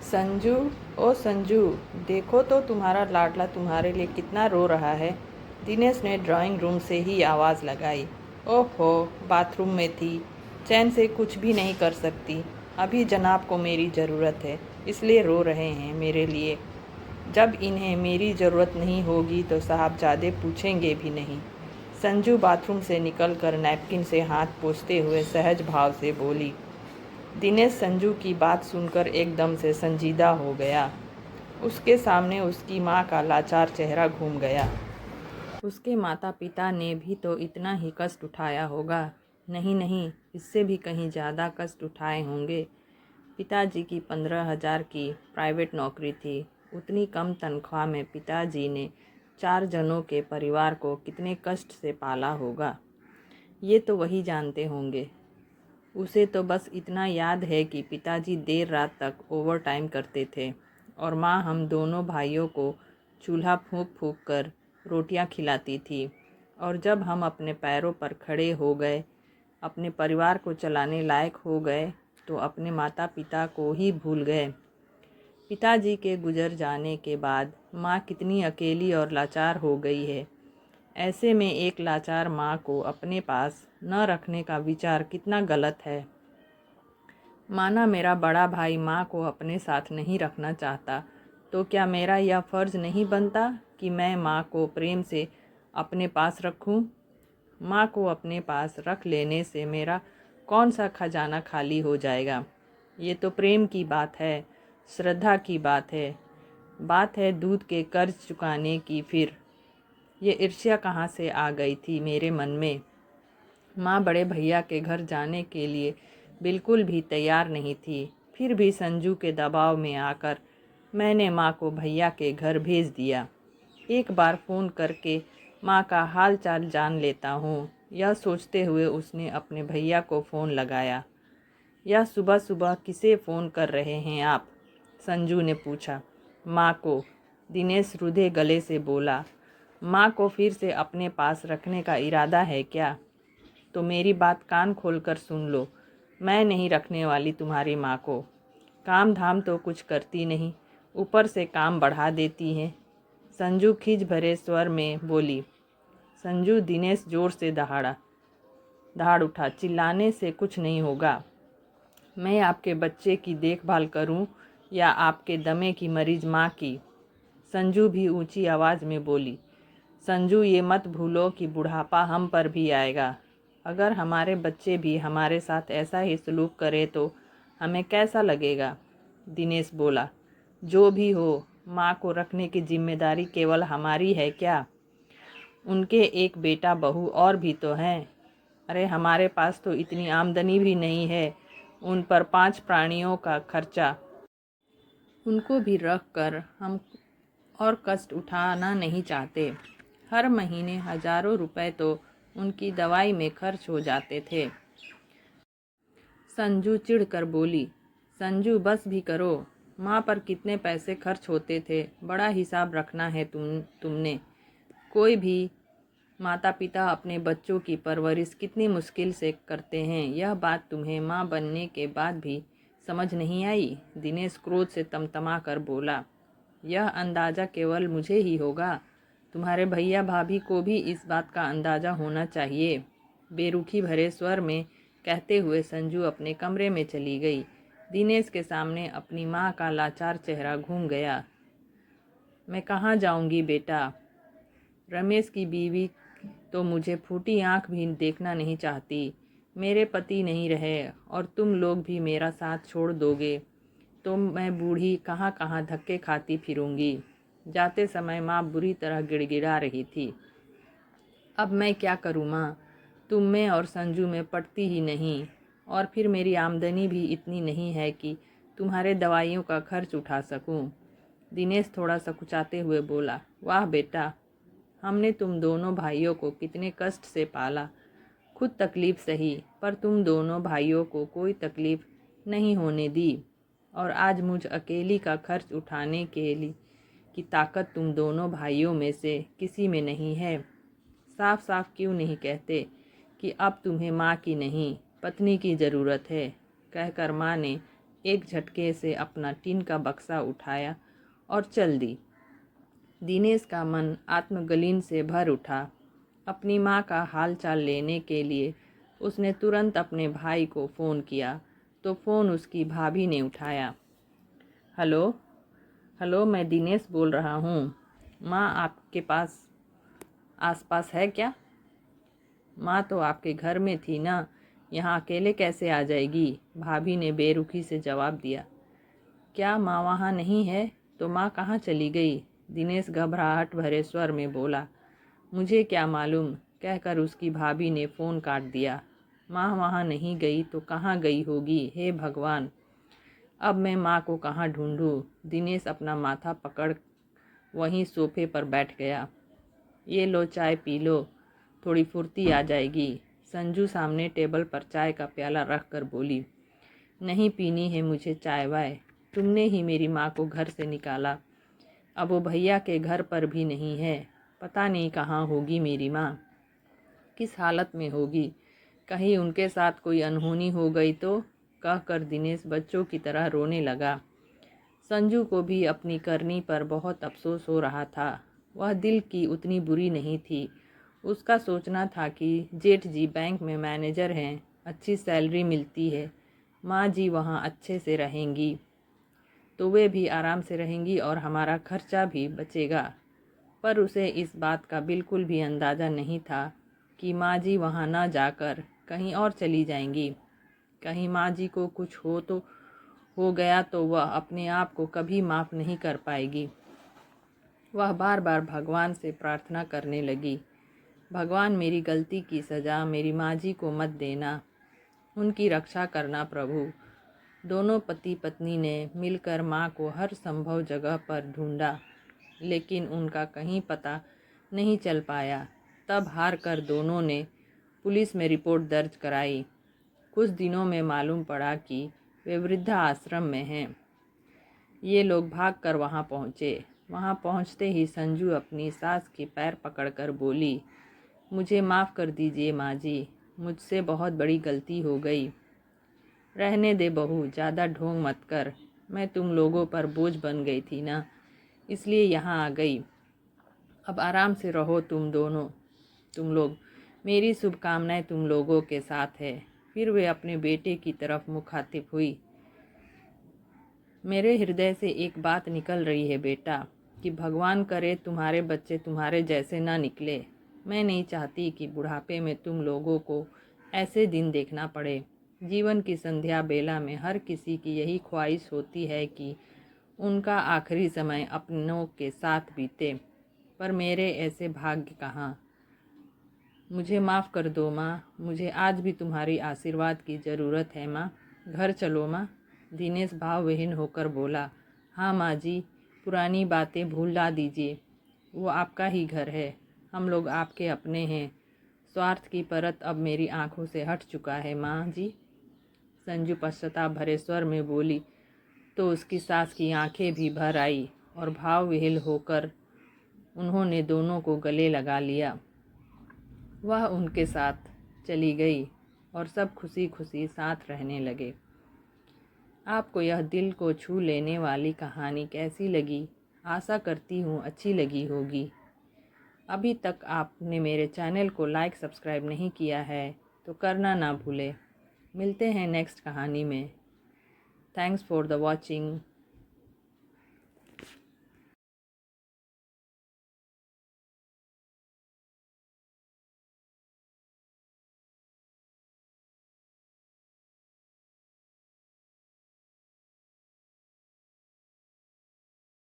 संजू, ओ संजू, देखो तो तुम्हारा लाडला तुम्हारे लिए कितना रो रहा है। दिनेश ने ड्राइंग रूम से ही आवाज़ लगाई। ओहो, बाथरूम में थी, चैन से कुछ भी नहीं कर सकती। अभी जनाब को मेरी ज़रूरत है, इसलिए रो रहे हैं मेरे लिए। जब इन्हें मेरी ज़रूरत नहीं होगी तो साहबजादे पूछेंगे भी नहीं। संजू बाथरूम से निकलकर नैपकिन से हाथ पोंछते हुए सहज भाव से बोली। दिनेश संजू की बात सुनकर एकदम से संजीदा हो गया। उसके सामने उसकी माँ का लाचार चेहरा घूम गया। उसके माता पिता ने भी तो इतना ही कष्ट उठाया होगा। नहीं नहीं, इससे भी कहीं ज़्यादा कष्ट उठाए होंगे। पिताजी की 15,000 की प्राइवेट नौकरी थी। उतनी कम तनख्वाह में पिताजी ने 4 जनों के परिवार को कितने कष्ट से पाला होगा, ये तो वही जानते होंगे। उसे तो बस इतना याद है कि पिताजी देर रात तक ओवर टाइम करते थे और माँ हम दोनों भाइयों को चूल्हा फूंक फूंक कर रोटियां खिलाती थी। और जब हम अपने पैरों पर खड़े हो गए, अपने परिवार को चलाने लायक हो गए, तो अपने माता पिता को ही भूल गए। पिताजी के गुजर जाने के बाद माँ कितनी अकेली और लाचार हो गई है। ऐसे में एक लाचार माँ को अपने पास न रखने का विचार कितना गलत है। माना मेरा बड़ा भाई माँ को अपने साथ नहीं रखना चाहता, तो क्या मेरा यह फ़र्ज़ नहीं बनता कि मैं माँ को प्रेम से अपने पास रखूं? माँ को अपने पास रख लेने से मेरा कौन सा खजाना खाली हो जाएगा? ये तो प्रेम की बात है, श्रद्धा की बात है दूध के कर्ज चुकाने की। फिर ये ईर्ष्या कहाँ से आ गई थी मेरे मन में? माँ बड़े भैया के घर जाने के लिए बिल्कुल भी तैयार नहीं थी। फिर भी संजू के दबाव में आकर मैंने माँ को भैया के घर भेज दिया। एक बार फ़ोन करके माँ का हाल चाल जान लेता हूँ, यह सोचते हुए उसने अपने भैया को फ़ोन लगाया। यह सुबह सुबह किसे फ़ोन कर रहे हैं आप? संजू ने पूछा। माँ को, दिनेश रुधे गले से बोला। माँ को फिर से अपने पास रखने का इरादा है क्या? तो मेरी बात कान खोलकर सुन लो। मैं नहीं रखने वाली तुम्हारी माँ को। काम धाम तो कुछ करती नहीं, ऊपर से काम बढ़ा देती है। संजू खिज भरे स्वर में बोली। संजू, दिनेश जोर से दहाड़ उठा। चिल्लाने से कुछ नहीं होगा। मैं आपके बच्चे की देखभाल करूं या आपके दमे की मरीज माँ की? संजू भी ऊंची आवाज़ में बोली। संजू, ये मत भूलो कि बुढ़ापा हम पर भी आएगा। अगर हमारे बच्चे भी हमारे साथ ऐसा ही सलूक करें तो हमें कैसा लगेगा? दिनेश बोला। जो भी हो, माँ को रखने की जिम्मेदारी केवल हमारी है क्या? उनके एक बेटा बहू और भी तो हैं। अरे हमारे पास तो इतनी आमदनी भी नहीं है। उन पर 5 प्राणियों का खर्चा, उनको भी रख कर हम और कष्ट उठाना नहीं चाहते। हर महीने हजारों रुपए तो उनकी दवाई में खर्च हो जाते थे। संजू चिढ़कर बोली। संजू, बस भी करो। माँ पर कितने पैसे खर्च होते थे, बड़ा हिसाब रखना है तुमने। कोई भी माता पिता अपने बच्चों की परवरिश कितनी मुश्किल से करते हैं, यह बात तुम्हें माँ बनने के बाद भी समझ नहीं आई? दिनेश क्रोध से तमतमा कर बोला। यह अंदाज़ा केवल मुझे ही होगा? तुम्हारे भैया भाभी को भी इस बात का अंदाज़ा होना चाहिए। बेरुखी भरे स्वर में कहते हुए संजू अपने कमरे में चली गई। दिनेश के सामने अपनी माँ का लाचार चेहरा घूम गया। मैं कहाँ जाऊँगी बेटा? रमेश की बीवी तो मुझे फूटी आंख भी देखना नहीं चाहती। मेरे पति नहीं रहे और तुम लोग भी मेरा साथ छोड़ दोगे तो मैं बूढ़ी कहाँ कहाँ धक्के खाती फिरूंगी। जाते समय माँ बुरी तरह गिड़गिड़ा रही थी। अब मैं क्या करूँ माँ? तुम में और संजू में पटती ही नहीं, और फिर मेरी आमदनी भी इतनी नहीं है कि तुम्हारे दवाइयों का खर्च उठा सकूं। दिनेश थोड़ा सकुचाते हुए बोला। वाह बेटा, हमने तुम दोनों भाइयों को कितने कष्ट से पाला। खुद तकलीफ़ सही, पर तुम दोनों भाइयों को कोई तकलीफ़ नहीं होने दी। और आज मुझ अकेली का खर्च उठाने के लिए की ताकत तुम दोनों भाइयों में से किसी में नहीं है। साफ साफ क्यों नहीं कहते कि अब तुम्हें माँ की नहीं, पत्नी की ज़रूरत है? कहकर माँ ने एक झटके से अपना टीन का बक्सा उठाया और चल दी। दिनेश का मन आत्मग्लीन से भर उठा। अपनी माँ का हालचाल लेने के लिए उसने तुरंत अपने भाई को फ़ोन किया तो फ़ोन उसकी भाभी ने उठाया। हेलो हेलो, मैं दिनेश बोल रहा हूँ। माँ आपके पास आसपास है क्या? माँ तो आपके घर में थी ना, यहाँ अकेले कैसे आ जाएगी? भाभी ने बेरुखी से जवाब दिया। क्या माँ वहाँ नहीं है? तो माँ कहाँ चली गई? दिनेश घबराहट भरे स्वर में बोला। मुझे क्या मालूम, कहकर उसकी भाभी ने फ़ोन काट दिया। माँ वहाँ नहीं गई तो कहाँ गई होगी? हे भगवान, अब मैं माँ को कहाँ ढूंढूं? दिनेश अपना माथा पकड़ वहीं सोफे पर बैठ गया। ये लो चाय पी लो, थोड़ी फुर्ती आ जाएगी। संजू सामने टेबल पर चाय का प्याला रख कर बोली। नहीं पीनी है मुझे चाय वाय, तुमने ही मेरी माँ को घर से निकाला। अब वो भैया के घर पर भी नहीं है, पता नहीं कहाँ होगी मेरी माँ, किस हालत में होगी। कहीं उनके साथ कोई अनहोनी हो गई तो, कहकर दिनेश बच्चों की तरह रोने लगा। संजू को भी अपनी करनी पर बहुत अफसोस हो रहा था। वह दिल की उतनी बुरी नहीं थी। उसका सोचना था कि जेठ जी बैंक में मैनेजर हैं, अच्छी सैलरी मिलती है, माँ जी वहाँ अच्छे से रहेंगी तो वे भी आराम से रहेंगी और हमारा खर्चा भी बचेगा। पर उसे इस बात का बिल्कुल भी अंदाज़ा नहीं था कि माँ जी वहाँ न जाकर कहीं और चली जाएंगी। कहीं माँ जी को कुछ हो गया तो वह अपने आप को कभी माफ़ नहीं कर पाएगी। वह बार बार भगवान से प्रार्थना करने लगी। भगवान, मेरी गलती की सज़ा मेरी माँ जी को मत देना, उनकी रक्षा करना प्रभु। दोनों पति पत्नी ने मिलकर माँ को हर संभव जगह पर ढूंढा, लेकिन उनका कहीं पता नहीं चल पाया। तब हार कर दोनों ने पुलिस में रिपोर्ट दर्ज कराई। कुछ दिनों में मालूम पड़ा कि वे वृद्धा आश्रम में हैं। ये लोग भागकर वहाँ पहुँचे। वहाँ पहुँचते ही संजू अपनी सास के पैर पकड़कर बोली, मुझे माफ़ कर दीजिए माँ जी, मुझसे बहुत बड़ी गलती हो गई। रहने दे बहू, ज़्यादा ढोंग मत कर, मैं तुम लोगों पर बोझ बन गई थी ना, इसलिए यहाँ आ गई। अब आराम से रहो तुम लोग, मेरी शुभकामनाएं तुम लोगों के साथ है। फिर वे अपने बेटे की तरफ मुखातिब हुई। मेरे हृदय से एक बात निकल रही है बेटा, कि भगवान करे तुम्हारे बच्चे तुम्हारे जैसे ना निकले। मैं नहीं चाहती कि बुढ़ापे में तुम लोगों को ऐसे दिन देखना पड़े। जीवन की संध्या बेला में हर किसी की यही ख्वाहिश होती है कि उनका आखिरी समय अपनों के साथ बीते, पर मेरे ऐसे भाग्य कहाँ। मुझे माफ़ कर दो माँ, मुझे आज भी तुम्हारी आशीर्वाद की ज़रूरत है माँ। घर चलो माँ। दिनेश भावविहीन होकर बोला। हाँ माँ जी, पुरानी बातें भूला दीजिए, वो आपका ही घर है, हम लोग आपके अपने हैं। स्वार्थ की परत अब मेरी आंखों से हट चुका है माँ जी, संजू पश्चाताप भरे स्वर में बोली। तो उसकी सास की आंखें भी भर आई और भावविहीन होकर उन्होंने दोनों को गले लगा लिया। वह उनके साथ चली गई और सब खुशी खुशी साथ रहने लगे। आपको यह दिल को छू लेने वाली कहानी कैसी लगी? आशा करती हूँ अच्छी लगी होगी। अभी तक आपने मेरे चैनल को लाइक सब्सक्राइब नहीं किया है तो करना ना भूलें। मिलते हैं नेक्स्ट कहानी में। Thanks for the watching.